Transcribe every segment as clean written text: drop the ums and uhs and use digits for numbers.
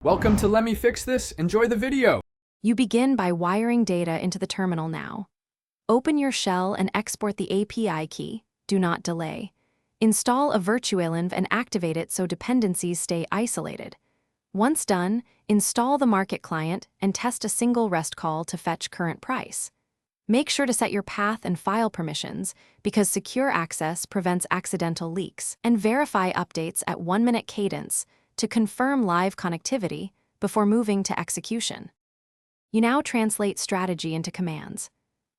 Welcome to Let Me Fix This. Enjoy the video. You begin by wiring data into the terminal now. Open your shell and export the API key. Do not delay. Install a virtualenv and activate it so dependencies stay isolated. Once done, install the market client and test a single REST call to fetch current price. Make sure to set your path and file permissions because secure access prevents accidental leaks, and verify updates at 1-minute cadence to confirm live connectivity before moving to execution. You now translate strategy into commands.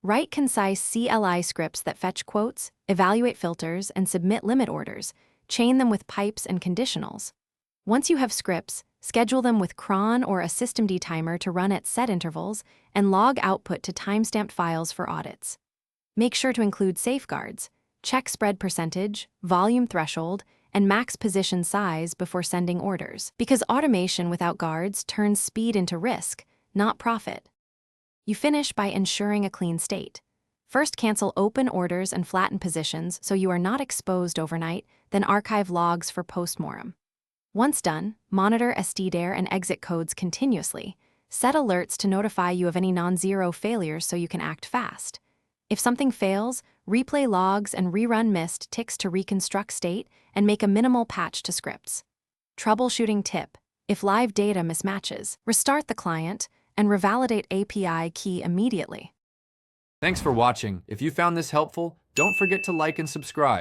Write concise CLI scripts that fetch quotes, evaluate filters, and submit limit orders. Chain them with pipes and conditionals. Once you have scripts, schedule them with cron or a systemd timer to run at set intervals and log output to timestamped files for audits. Make sure to include safeguards. Check spread percentage, volume threshold, and max position size before sending orders, because automation without guards turns speed into risk, not profit. You finish by ensuring a clean state. First, cancel open orders and flatten positions so you are not exposed overnight, then archive logs for postmortem. Once done, monitor STDAR and exit codes continuously. Set alerts to notify you of any non-zero failures so you can act fast. If something fails, replay logs and rerun missed ticks to reconstruct state and make a minimal patch to scripts. Troubleshooting tip: if live data mismatches, restart the client and revalidate API key immediately. Thanks for watching. If you found this helpful, don't forget to like and subscribe.